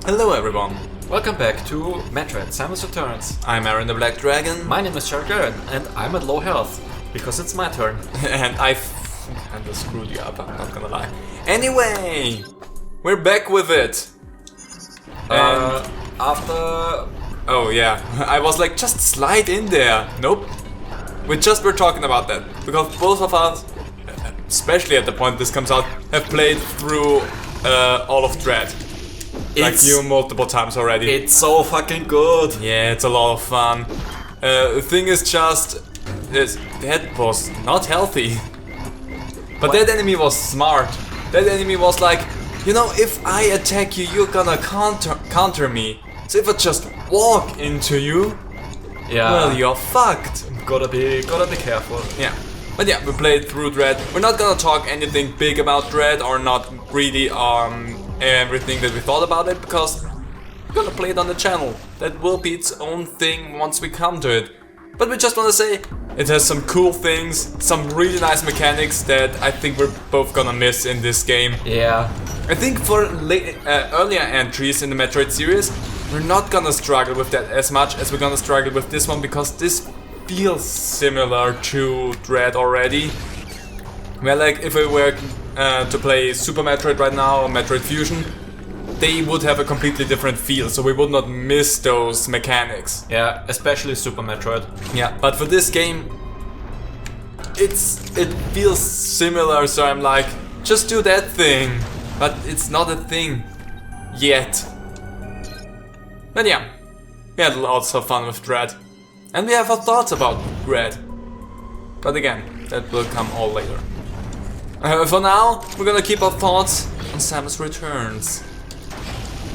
Hello everyone, Welcome back to Metroid, Samus Returns. I'm Aaron the Black Dragon. My name is JarylGaren and I'm at low health, because it's my turn. And I kinda screwed you up, I'm not gonna lie. Anyway, we're back with it. And After... oh yeah, I was like, just slide in there. Nope. We just were talking about that, because both of us, especially at the point this comes out, have played through all of Dread. Like you multiple times already. It's so fucking good. Yeah, it's a lot of fun. The thing is just, that was not healthy. But What? that enemy was smart. That enemy was like, you know, if I attack you, you're gonna counter me. So if I just walk into you, Yeah. well, you're fucked. Gotta be careful. Yeah. But yeah, we played through Dread. We're not gonna talk anything big about Dread or not really everything that we thought about it, because we're gonna play it on the channel. That will be its own thing once we come to it. But we just wanna say it has some cool things, some really nice mechanics that I think we're both gonna miss in this game. Yeah. I think for earlier entries in the Metroid series, we're not gonna struggle with that as much as we're gonna struggle with this one, because this feels similar to Dread already. Where like if we were to play Super Metroid right now or Metroid Fusion, they would have a completely different feel, so we would not miss those mechanics. Yeah, especially Super Metroid. Yeah, but for this game, it feels similar, so I'm like, just do that thing. But it's not a thing yet. But yeah, we had lots of fun with Dread. And we have our thoughts about Dread. But again, that will come all later. For now, we're gonna keep our thoughts on Samus Returns.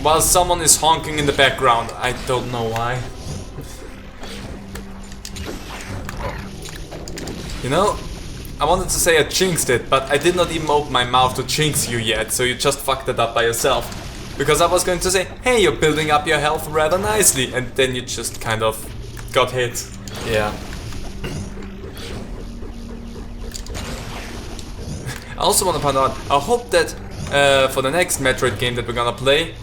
While someone is honking in the background, I don't know why. You know, I wanted to say I jinxed it, but I did not even open my mouth to jinx you yet, so you just fucked it up by yourself. Because I was going to say, hey, you're building up your health rather nicely, and then you just kind of got hit. Yeah. I also want to point out, I hope that for the next Metroid game that we're gonna play,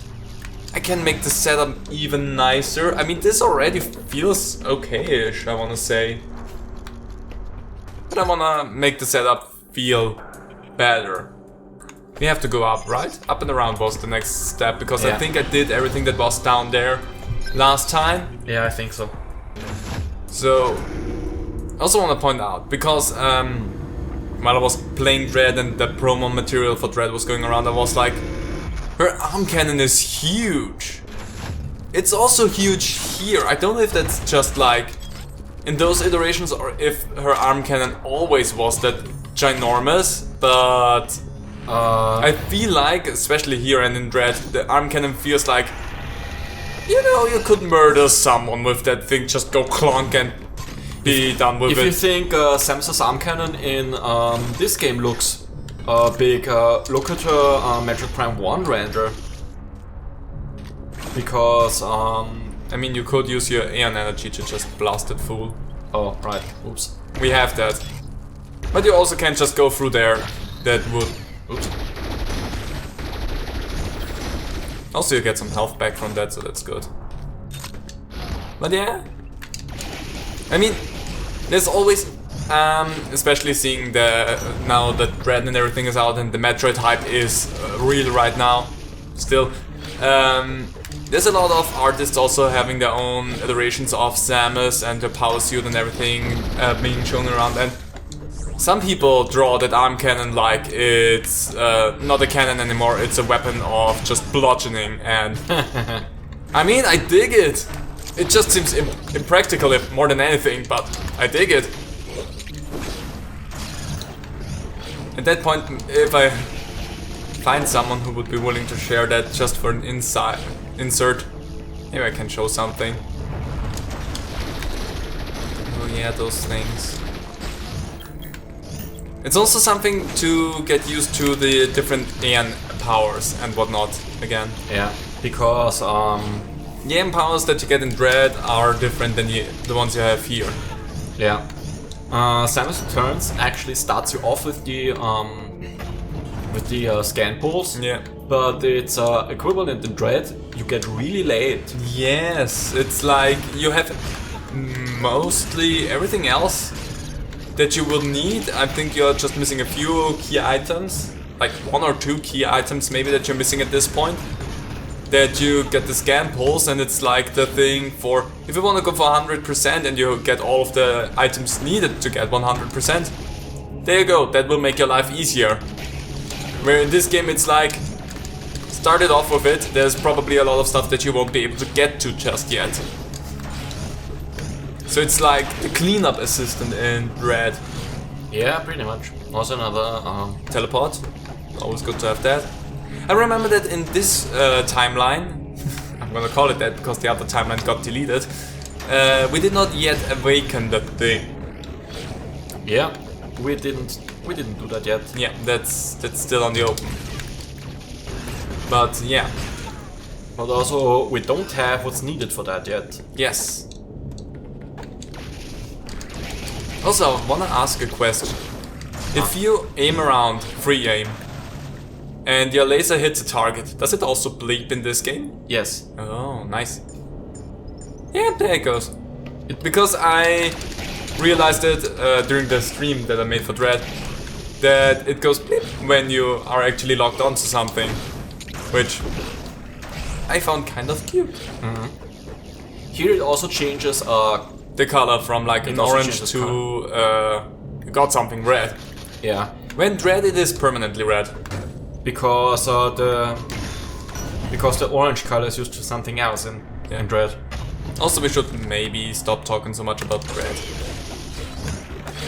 I can make the setup even nicer. I mean, this already feels okay-ish, I want to say. But I want to make the setup feel better. We have to go up, right? Up and around was the next step, because Yeah. I think I did everything that was down there last time. Yeah, I think so. So, I also want to point out, because while I was playing Dread and the promo material for Dread was going around, I was like, her arm cannon is huge. It's also huge here. I don't know if that's just like in those iterations or if her arm cannon always was that ginormous, but I feel like, especially here and in Dread, the arm cannon feels like, you know, you could murder someone with that thing, just go clonk and be done with If it. you think Samus's arm cannon in this game looks big, look at her Metroid Prime 1 render. Because, I mean, you could use your Aeon energy to just blast it full. oh, right, oops. We have that. But you also can't just go through there. That would... oops. Also you get some health back from that, so that's good. But yeah. I mean, there's always... especially seeing the... now that Dread and everything is out and the Metroid hype is real right now. Still. There's a lot of artists also having their own iterations of Samus and her power suit and everything being shown around, and some people draw that arm cannon like it's not a cannon anymore, it's a weapon of just bludgeoning, and I mean, I dig it. It just seems impractical if more than anything, but I dig it. At that point, if I find someone who would be willing to share that just for an insert, maybe I can show something. Oh yeah, those things. It's also something to get used to the different Aeon powers and whatnot again. Yeah, because The Aeon powers that you get in Dread are different than the ones you have here. yeah. Samus Returns actually starts you off with the scan pulls. Yeah. but it's equivalent in Dread. You get really late. Yes, it's like you have mostly everything else that you will need. I think you're just missing a few key items, like 1 or 2 key items maybe that you're missing at this point. That you get the scan pulse, and it's like the thing for if you want to go for 100% and you get all of the items needed to get 100%. There you go, that will make your life easier. Where in this game it's like, started off with it, there's probably a lot of stuff that you won't be able to get to just yet. So it's like the cleanup assistant in Dread. Yeah, pretty much. Also another Teleport, always good to have that. I remember that in this timeline, I'm gonna call it that because the other timeline got deleted, we did not yet awaken that thing. Yeah, we didn't do that yet. Yeah, that's still on the open. But yeah. But also we don't have what's needed for that yet. Yes. Also, I wanna ask a question. If you aim around, free aim, and your laser hits a target, does it also bleep in this game? Yes. Oh, nice. Yeah, there it goes. Because I realized it during the stream that I made for Dread, that it goes bleep when you are actually locked onto something, which I found kind of cute. Here it also changes The color from like an orange to got something red. yeah, When Dread it is permanently red. because the orange color is used to something else in Dread. Also, we should maybe stop talking so much about Dread.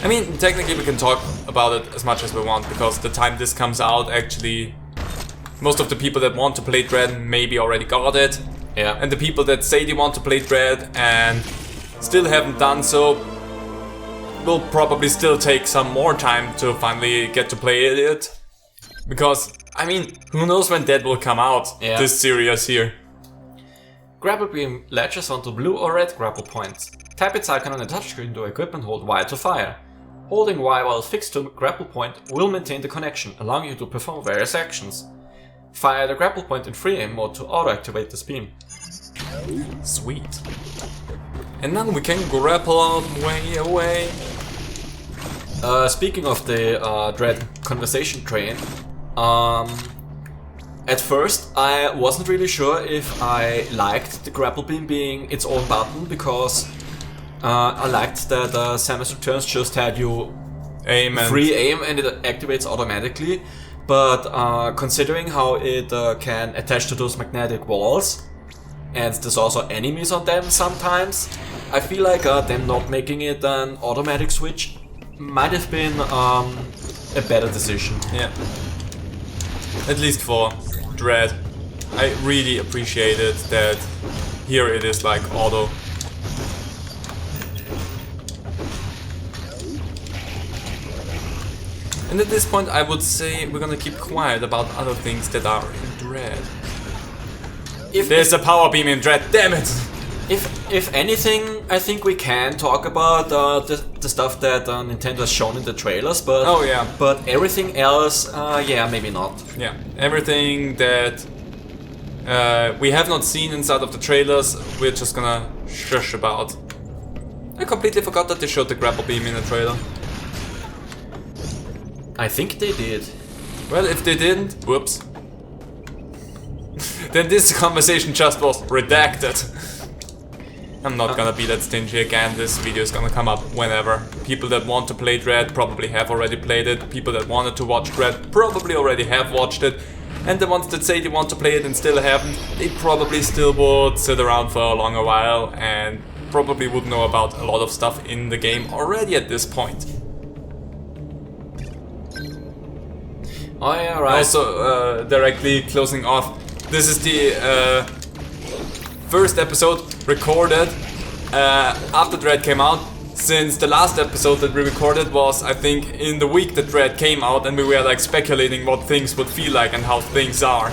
I mean, technically we can talk about it as much as we want, because the time this comes out, actually, most of the people that want to play Dread maybe already got it. Yeah. And the people that say they want to play Dread and still haven't done so will probably still take some more time to finally get to play it. Because, I mean, who knows when that will come out, this series here. Grapple beam latches onto blue or red grapple points. Tap its icon on the touchscreen to equip and hold Y to fire. Holding Y while fixed to a grapple point will maintain the connection, allowing you to perform various actions. Fire the grapple point in free aim mode to auto-activate this beam. Sweet. And now we can grapple out way away. Speaking of the Dread conversation train, at first I wasn't really sure if I liked the grapple beam being its own button, because I liked that Samus Returns just had you free aim and it activates automatically. But considering how it can attach to those magnetic walls, and there's also enemies on them sometimes, I feel like them not making it an automatic switch might have been a better decision. Yeah. At least for Dread. I really appreciated that here it is like auto. And at this point I would say we're gonna keep quiet about other things that are in Dread. There's a power beam in Dread, damn it! If anything, I think we can talk about the stuff that Nintendo has shown in the trailers, but but everything else, yeah, maybe not. Yeah, everything that we have not seen inside of the trailers, we're just gonna shush about. I completely forgot that they showed the grapple beam in the trailer. I think they did. Well, if they didn't, whoops. Then this conversation just was redacted. I'm not gonna be that stingy again, this video is gonna come up whenever. People that want to play Dread probably have already played it, people that wanted to watch Dread probably already have watched it, and the ones that say they want to play it and still haven't, they probably still would sit around for a longer while and probably would know about a lot of stuff in the game already at this point. Oh yeah, right. Also, directly closing off, this is the first episode recorded after Dread came out, since the last episode that we recorded was, I think, in the week that Dread came out, and we were like speculating what things would feel like and how things are.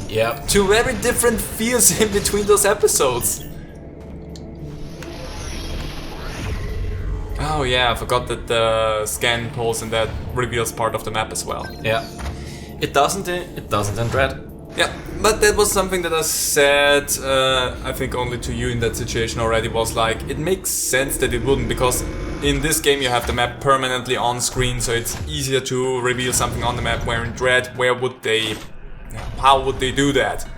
Yeah. Two very different feels in between those episodes. Oh yeah, I forgot that the scan pulse and that reveals part of the map as well. Yeah. It doesn't in red. Yeah, but that was something that I said, I think only to you in that situation already, was like, it makes sense that it wouldn't, because in this game you have the map permanently on screen, so it's easier to reveal something on the map, where in Dread, how would they do that?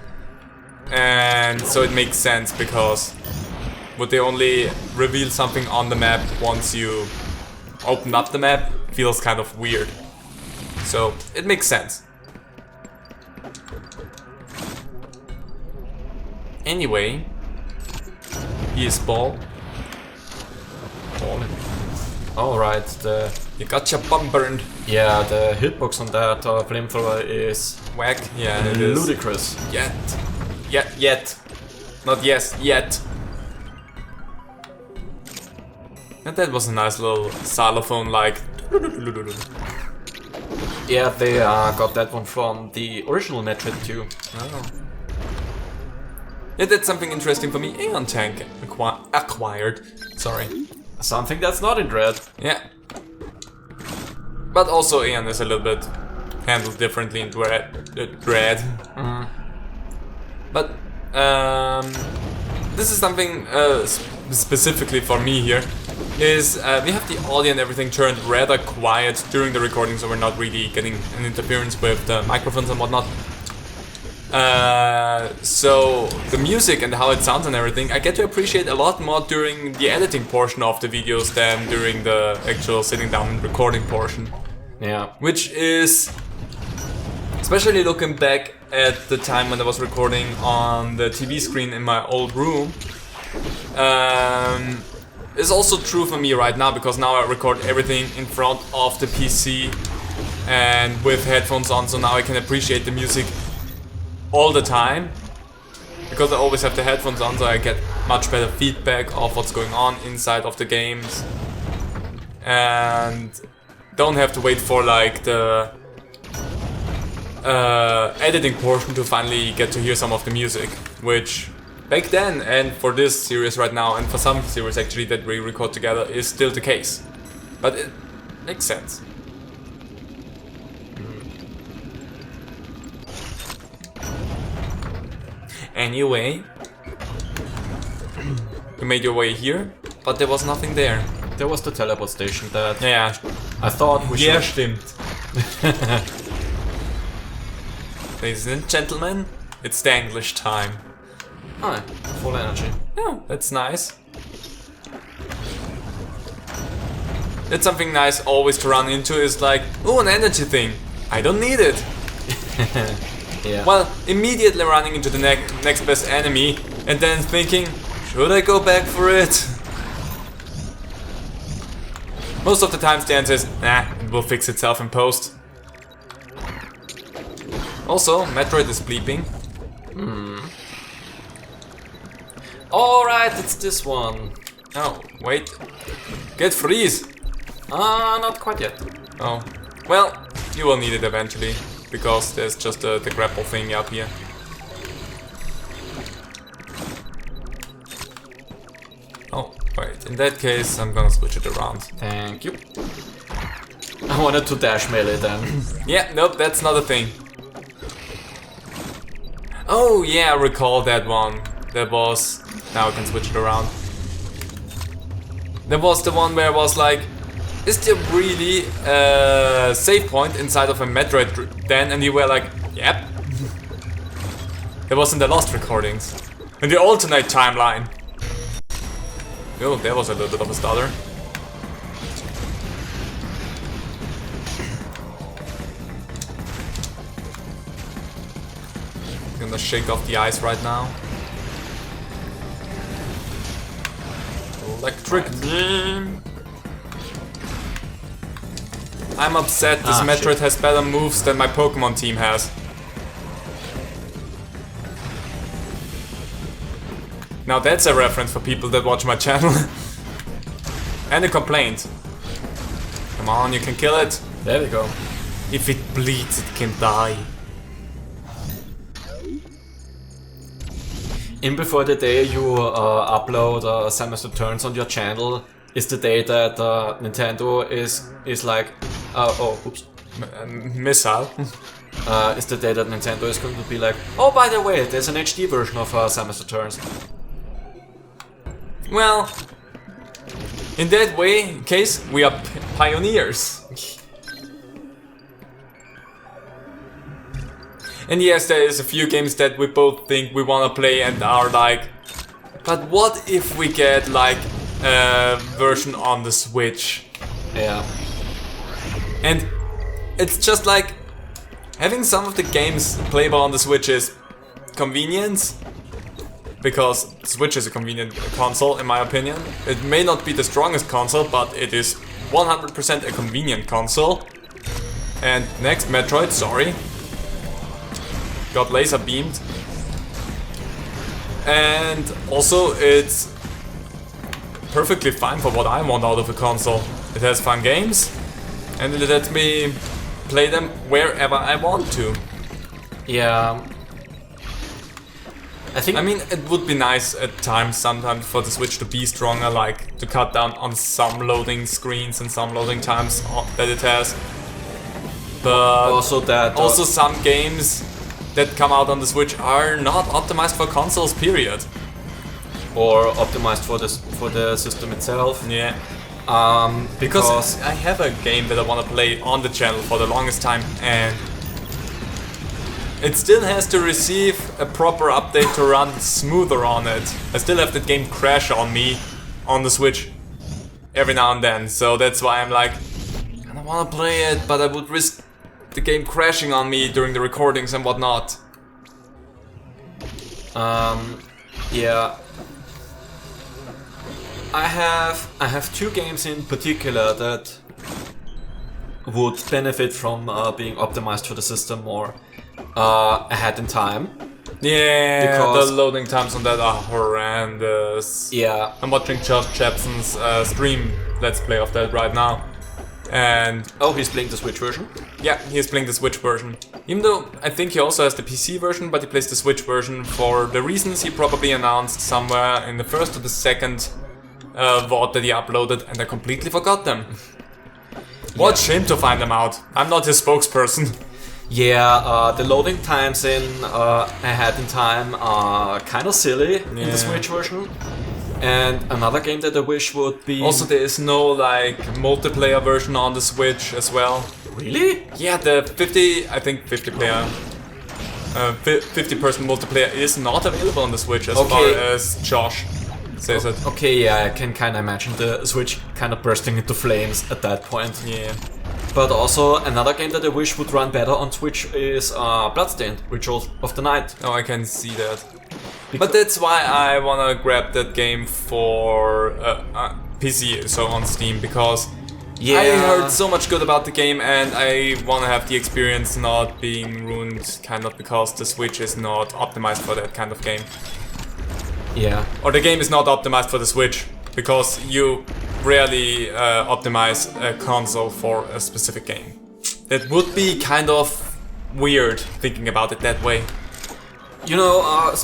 And so it makes sense, because would they only reveal something on the map once you open up the map? Feels kind of weird. So it makes sense. Anyway, here's Ball. Alright, you got your bum burned. Yeah, the hitbox on that flamethrower is Whack. Yeah, it is. Ludicrous. Yet. Not yes, yet. And that was a nice little xylophone like. Yeah, they got that one from the original Metroid too. Oh. Yeah, that's something interesting for me. Aeon Tank acquired. Sorry. Something that's not in Dread. Yeah. But also Aeon is a little bit handled differently in Dread. Mm. But this is something specifically for me here. Is we have the audio and everything turned rather quiet during the recording, so we're not really getting an interference with the microphones and whatnot. So the music and how it sounds and everything, I get to appreciate a lot more during the editing portion of the videos than during the actual sitting down and recording portion. Yeah. Which is, especially looking back at the time when I was recording on the TV screen in my old room, is also true for me right now, because now I record everything in front of the PC and with headphones on, so now I can appreciate the music all the time, because I always have the headphones on, so I get much better feedback of what's going on inside of the games and don't have to wait for like the editing portion to finally get to hear some of the music, which back then, and for this series right now, and for some series actually that we record together, is still the case. But it makes sense. Anyway, you made your way here, but there was nothing there. There was the teleport station that Yeah, I thought we should. stimmt. Ladies and gentlemen, it's the English time. Hi, full energy. Yeah, that's nice. That's something nice always to run into, is like, oh, an energy thing. I don't need it. Yeah. Well, immediately running into the next best enemy and then thinking, should I go back for it? Most of the times the answer is, nah, it will fix itself in post. Also, Metroid is bleeping. Alright, it's this one. Oh, wait. Get freeze! Not quite yet. Oh, well, you will need it eventually, because there's just the grapple thing up here. Oh, wait, in that case I'm gonna switch it around. Thank you. I wanted to dash melee then. Yeah, nope, that's not a thing. Oh yeah, I recall that one. That was... Now I can switch it around. That was the one where I was like, is there really a save point inside of a Metroid then? And you were like, yep. That was in the Lost recordings. In the alternate timeline. Oh, that was a little bit of a stutter. Gonna shake off the ice right now. Electric beam. I'm upset this Metroid has better moves than my Pokemon team has. Now that's a reference for people that watch my channel. And a complaint. Come on, you can kill it. There we go. If it bleeds, it can die. In before the day you upload Samus Returns on your channel is the day that Nintendo is like, oh, oops. Missile. is the day that Nintendo is going to be like, oh, by the way, there's an HD version of Samus Returns. Well, in that case, we are pioneers. And yes, there is a few games that we both think we wanna play and are like, but what if we get like a version on the Switch? Yeah. And it's just like, having some of the games playable on the Switch is convenience, because the Switch is a convenient console in my opinion. It may not be the strongest console, but it is 100% a convenient console. And next, Metroid, sorry. Got laser beamed. And also it's perfectly fine for what I want out of a console. It has fun games and it lets me play them wherever I want to. Yeah. I mean, it would be nice at times sometimes for the Switch to be stronger, like to cut down on some loading screens and some loading times that it has. But also some games that come out on the Switch are not optimized for consoles, period. Or optimized for the system itself. Yeah. Because I have a game that I want to play on the channel for the longest time, and it still has to receive a proper update to run smoother on it. I still have that game crash on me on the Switch every now and then, so that's why I'm like, I don't want to play it, but I would risk the game crashing on me during the recordings and whatnot. Yeah. I have two games in particular that would benefit from being optimized for the system more ahead in time. Yeah, because the loading times on that are horrendous. Yeah. I'm watching Josh Jepson's stream Let's Play of that right now. And oh, he's playing the Switch version? Yeah, he's playing the Switch version. Even though I think he also has the PC version, but he plays the Switch version for the reasons he probably announced somewhere in the first or the second VOD that he uploaded, and I completely forgot them. What shame to find them out. I'm not his spokesperson. Yeah, the loading times in ahead in time are kind of silly in the Switch version. And another game that I wish would be... Also, there is no, like, multiplayer version on the Switch as well. Really? Yeah, the 50 player... 50-person multiplayer is not available on the Switch as far as Josh says it. Okay, yeah, I can kind of imagine the Switch kind of bursting into flames at that point. Yeah. But also, another game that I wish would run better on Switch is Bloodstained, Ritual of the Night. Oh, I can see that. But that's why I wanna grab that game for PC, so on Steam, because I heard so much good about the game and I wanna have the experience not being ruined, kind of because the Switch is not optimized for that kind of game. Yeah. Or the game is not optimized for the Switch, because you rarely optimize a console for a specific game. That would be kind of weird, thinking about it that way. You know,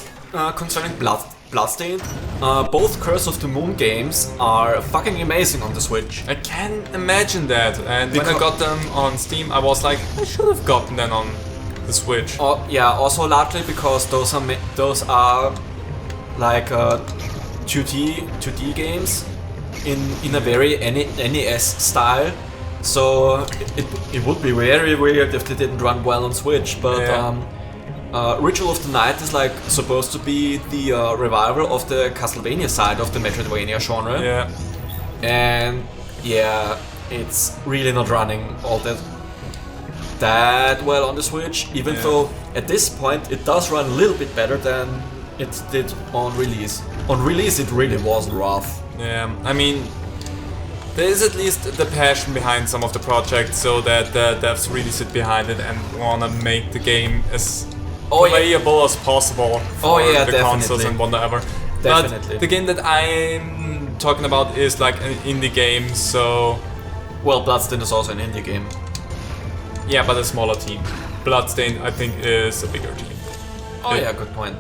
concerning Bloodstained, both Curse of the Moon games are fucking amazing on the Switch. I can imagine that, and when I got them on Steam, I was like, I should have gotten them on the Switch. Oh, yeah, also largely because those are like 2D games in a very NES style. So it would be very weird if they didn't run well on Switch, but Ritual of the Night is like supposed to be the revival of the Castlevania side of the Metroidvania genre. Yeah. And yeah, it's really not running all that well on the Switch, even though at this point it does run a little bit better than it did on release. On release it really was rough. Yeah, I mean, there is at least the passion behind some of the projects, so that the devs really sit behind it and wanna make the game as playable as possible for the consoles and whatever. Definitely. But the game that I'm talking about is like an indie game, so... Well, Bloodstained is also an indie game. Yeah, but a smaller team. Bloodstained, I think, is a bigger team. Oh yeah, good point.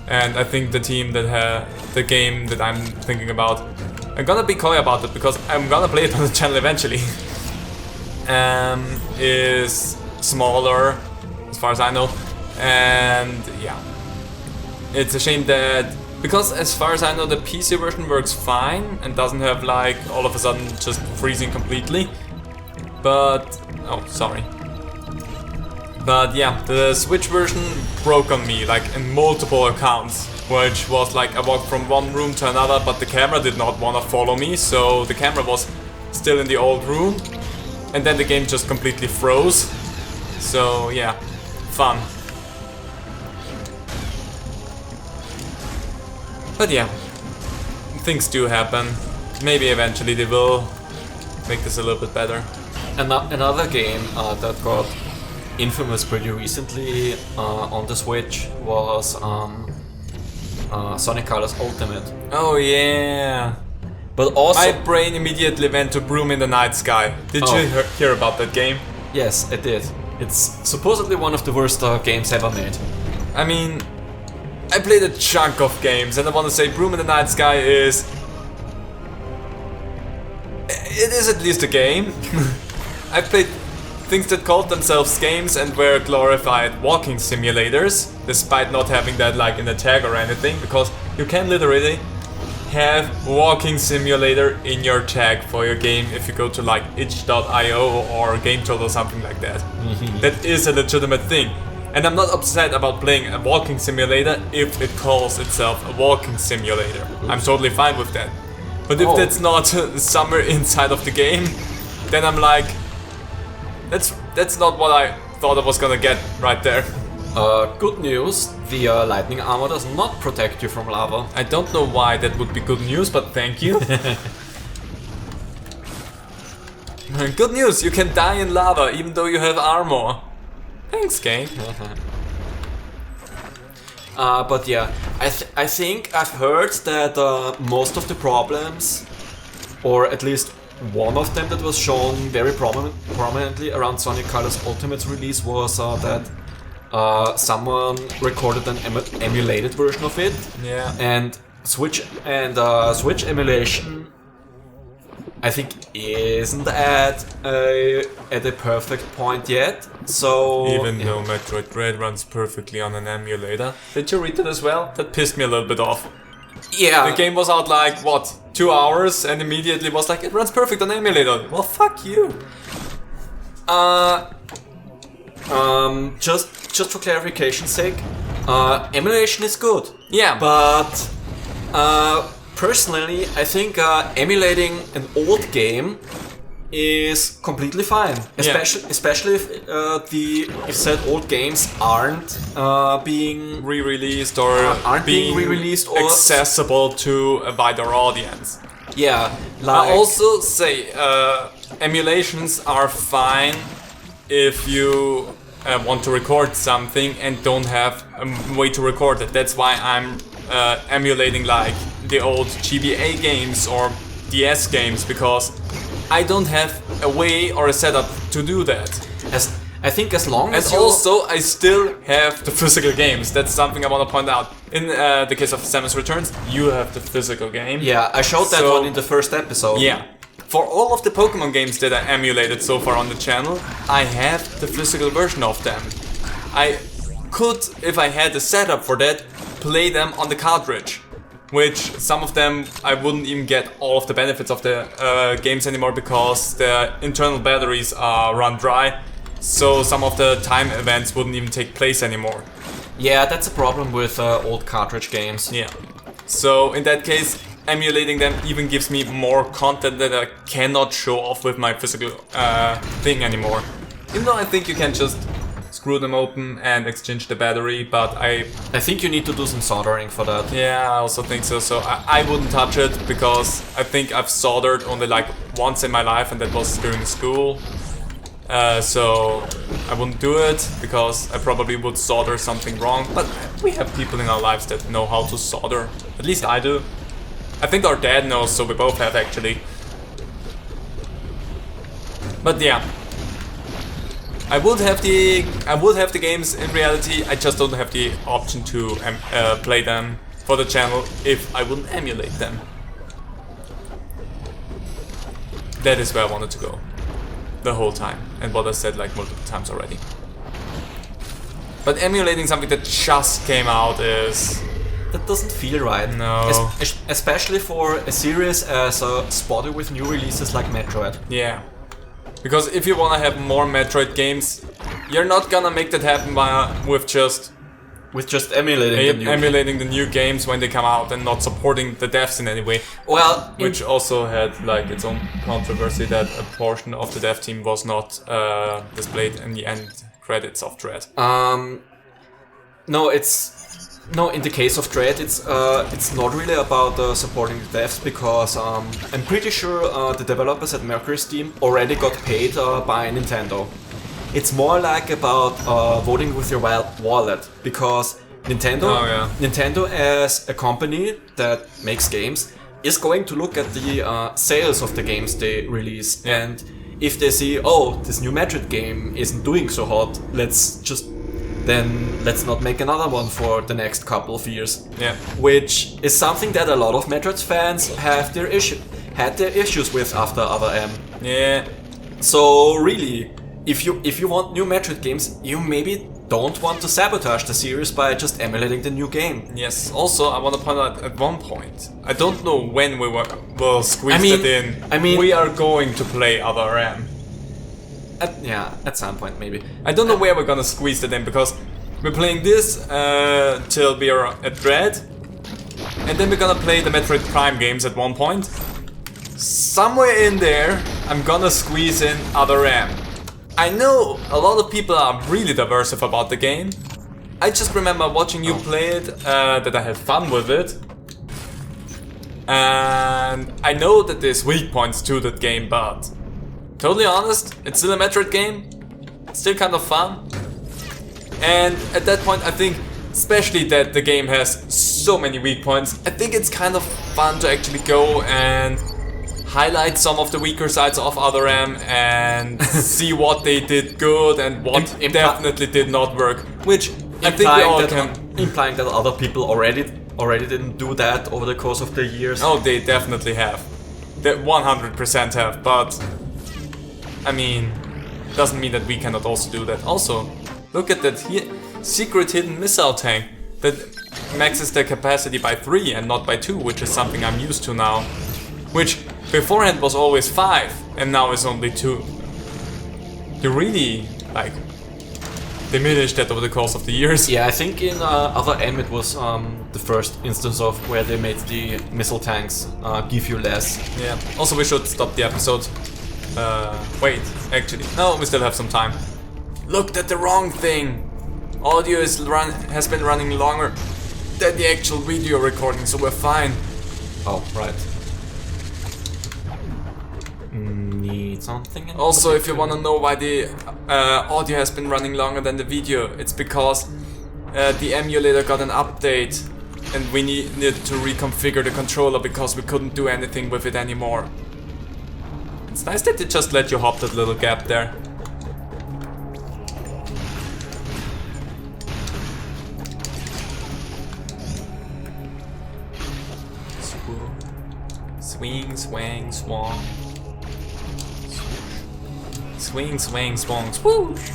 And I think the team that the game that I'm thinking about, I'm gonna be coy about it because I'm gonna play it on the channel eventually, is smaller, as far as I know. And yeah, it's a shame that, because as far as I know the PC version works fine and doesn't have like all of a sudden just freezing completely. But, oh sorry. But yeah, the Switch version broke on me like in multiple accounts, which was like I walked from one room to another, but the camera did not want to follow me, so the camera was still in the old room, and then the game just completely froze. So yeah, fun. But yeah, things do happen. Maybe eventually they will make this a little bit better. Another game that got infamous pretty recently on the Switch was Sonic Colors Ultimate. Oh yeah. But also, my brain immediately went to Broom in the Night Sky. Did you hear about that game? Yes, I did. It's supposedly one of the worst games ever made. I mean, I played a chunk of games, and I want to say Broom in the Night Sky is... It is at least a game. I've played things that called themselves games and were glorified walking simulators, despite not having that like in a tag or anything, because you can literally have walking simulator in your tag for your game if you go to like itch.io or GameTool or something like that. That is a legitimate thing. And I'm not upset about playing a walking simulator if it calls itself a walking simulator. I'm totally fine with that. But if that's not somewhere inside of the game, then I'm like, that's not what I thought I was gonna get right there. Good news, the lightning armor does not protect you from lava. I don't know why that would be good news, but thank you. Good news, you can die in lava even though you have armor. Thanks, game. But yeah, I think I've heard that most of the problems, or at least one of them that was shown very prominently around Sonic Colors Ultimate's release was that someone recorded an emulated version of it. Yeah. And Switch emulation, I think, isn't at a perfect point yet. So even though Metroid Dread runs perfectly on an emulator. Did you read it as well? That pissed me a little bit off. Yeah. The game was out like what, 2 hours, and immediately was like, it runs perfect on emulator. Well, fuck you. Just for clarification's sake, emulation is good. Yeah. But personally, I think emulating an old game is completely fine. Especially if said old games aren't being re-released or being re-released or accessible to a wider audience. Yeah. I also say emulations are fine if you want to record something and don't have a way to record it. That's why I'm emulating like the old GBA games or DS games, because I don't have a way or a setup to do that. I think as long as and also I still have the physical games. That's something I want to point out. In the case of Samus Returns, you have the physical game. Yeah, I showed that one in the first episode. Yeah. For all of the Pokemon games that I emulated so far on the channel, I have the physical version of them. I could, if I had a setup for that, play them on the cartridge. Which some of them I wouldn't even get all of the benefits of the games anymore, because the internal batteries are run dry. So some of the time events wouldn't even take place anymore. Yeah, that's a problem with old cartridge games. Yeah. So in that case, emulating them even gives me more content that I cannot show off with my physical thing anymore. Even though I think you can just screw them open and exchange the battery, but I think you need to do some soldering for that. Yeah, I also think so. So I wouldn't touch it, because I think I've soldered only like once in my life, and that was during school. So I wouldn't do it, because I probably would solder something wrong. But we have people in our lives that know how to solder. At least I do. I think our dad knows, so we both have actually. But yeah. I would have the games in reality. I just don't have the option to play them for the channel if I wouldn't emulate them. That is where I wanted to go the whole time, and what I said like multiple times already. But emulating something that just came out is... That doesn't feel right. No. Especially for a series as spotty with new releases like Metroid. Yeah. Because if you wanna have more Metroid games, you're not gonna make that happen with just emulating the new games when they come out and not supporting the devs in any way. Well, which also had like its own controversy that a portion of the dev team was not displayed in the end credits of Dread. No, in the case of Dread, it's not really about supporting the devs, because I'm pretty sure the developers at Mercury Steam already got paid by Nintendo. It's more like about voting with your wallet, because Nintendo as a company that makes games is going to look at the sales of the games they release, and if they see, oh, this new Metroid game isn't doing so hot, let's not make another one for the next couple of years. Yeah. Which is something that a lot of Metroid fans had their issues with after Other M. Yeah. So really, if you want new Metroid games, you maybe don't want to sabotage the series by just emulating the new game. Yes. Also, I want to point out at one point, I don't know when we will squeeze it in. We are going to play Other M. At some point maybe. I don't know where we're gonna squeeze that in, because we're playing this till we are at Dread, and then we're gonna play the Metroid Prime games at one point. Somewhere in there, I'm gonna squeeze in Other M. I know a lot of people are really diverse about the game. I just remember watching you play it, that I had fun with it. And I know that there's weak points to that game, but totally honest, it's still a Metroid game. It's still kind of fun. And at that point, I think, especially that the game has so many weak points, I think it's kind of fun to actually go and highlight some of the weaker sides of Other M and see what they did good and what definitely did not work. Which I think we all can. Implying that other people already didn't do that over the course of the years. Oh, they definitely have. They 100% have, but I mean, doesn't mean that we cannot also do that. Also, look at that secret hidden missile tank that maxes the capacity by 3 and not by 2, which is something I'm used to now. Which beforehand was always 5 and now is only 2. You really, like, diminished that over the course of the years. Yeah, I think in Other M it was the first instance of where they made the missile tanks give you less. Yeah. Also, we should stop the episode. Wait, actually, no, we still have some time. Looked at the wrong thing. Audio has been running longer than the actual video recording, so we're fine. Oh, right. Need something. Also, if you want to know why the audio has been running longer than the video, it's because the emulator got an update and we needed to reconfigure the controller because we couldn't do anything with it anymore. It's nice that they just let you hop that little gap there. Swing, swang, swung. Swing, swang, swung, swoosh.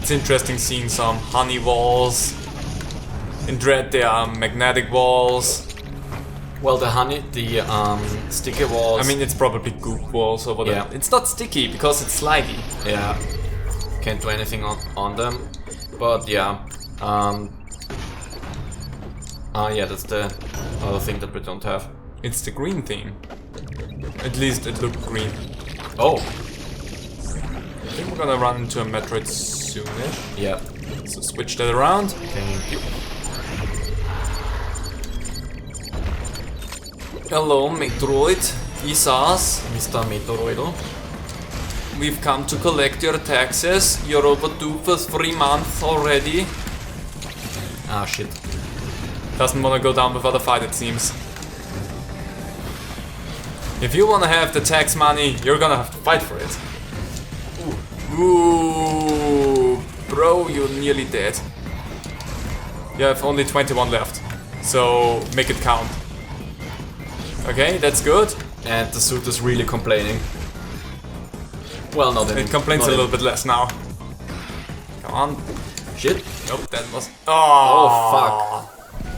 It's interesting seeing some honey walls. In Dread there are magnetic walls. Well, the sticky walls. I mean, it's probably goop walls or whatever. Yeah. It's not sticky because it's slidey. Yeah. Can't do anything on them. But yeah. Yeah, that's the other thing that we don't have. It's the green thing. At least it looked green. Oh. I think we're gonna run into a Metroid soonish. Yeah. So switch that around. Thank you. Hello, Metroid. It's us, Mr. Metroido. We've come to collect your taxes. You're overdue for 3 months already. Ah, shit. Doesn't want to go down without a fight, it seems. If you want to have the tax money, you're gonna have to fight for it. Ooh, bro, you're nearly dead. You have only 21 left, so make it count. Okay, that's good. And the suit is really complaining. Well, not anymore. It complains a little bit less now. Come on. Shit. Nope, that was... Oh, fuck.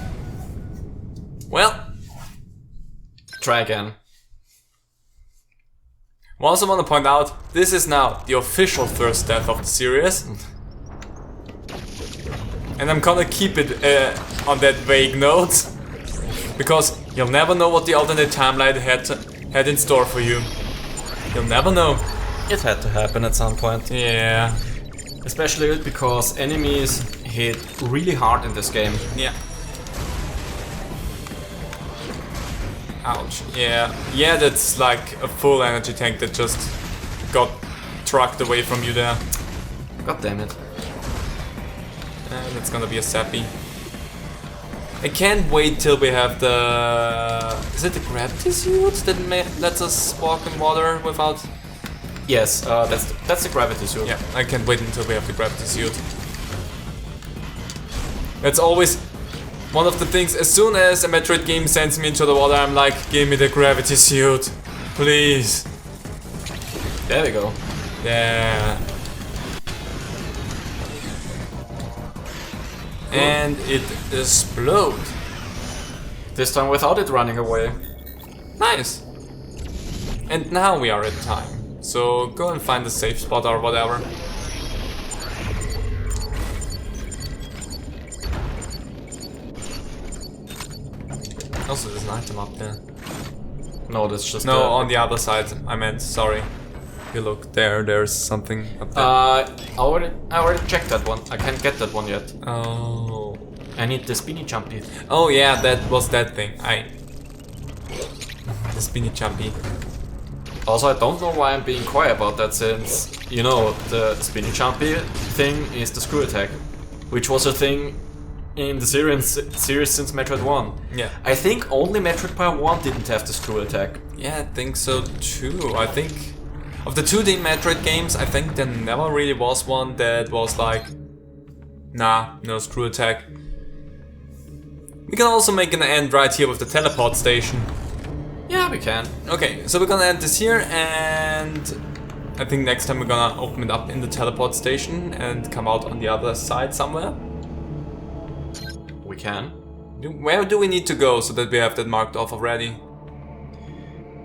Well. Try again. I also want to point out, this is now the official first death of the series. And I'm gonna keep it on that vague note. Because you'll never know what the alternate timeline had in store for you. You'll never know. It had to happen at some point. Yeah. Especially because enemies hit really hard in this game. Yeah. Ouch. Yeah. Yeah, that's like a full energy tank that just got trucked away from you there. God damn it. And it's gonna be a sappy. I can't wait till we have the... Is it the gravity suit that lets us walk in water without... Yes, that's the gravity suit. Yeah, I can't wait until we have the gravity suit. That's always one of the things, as soon as a Metroid game sends me into the water, I'm like, give me the gravity suit, please. There we go. Yeah. And it explodes. This time without it running away. Nice. And now we are at time. So go and find a safe spot or whatever. Also, there's an item up there. No, that's just no, on the other side. I meant, sorry. You look there. There's something up there. I already checked that one. I can't get that one yet. Oh. I need the spinny jumpy. Oh yeah, that was that thing. The spinny jumpy. Also, I don't know why I'm being coy about that, since, you know, the spinny jumpy thing is the screw attack, which was a thing in the series since Metroid 1. Yeah. I think only Metroid Prime 1 didn't have the screw attack. Yeah, I think so too. I think of the 2D Metroid games, I think there never really was one that was like, nah, no screw attack. We can also make an end right here with the teleport station. Yeah, we can. Okay, so we're gonna end this here, and I think next time we're gonna open it up in the teleport station and come out on the other side somewhere. We can. Where do we need to go so that we have that marked off already?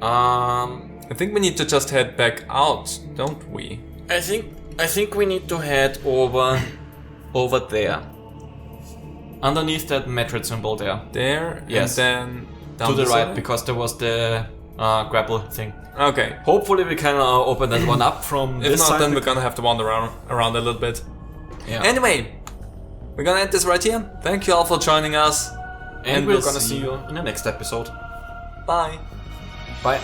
I think we need to just head back out, don't we? I think we need to head over there. Underneath that Metroid symbol there. There? Yes. And then down to the right, side? because there was the grapple thing. Okay. Hopefully we can open that one up from If this not, side. then we're gonna have to wander around a little bit. Yeah. Anyway, we're gonna end this right here. Thank you all for joining us. And we're gonna see you in the next episode. Bye. Bye.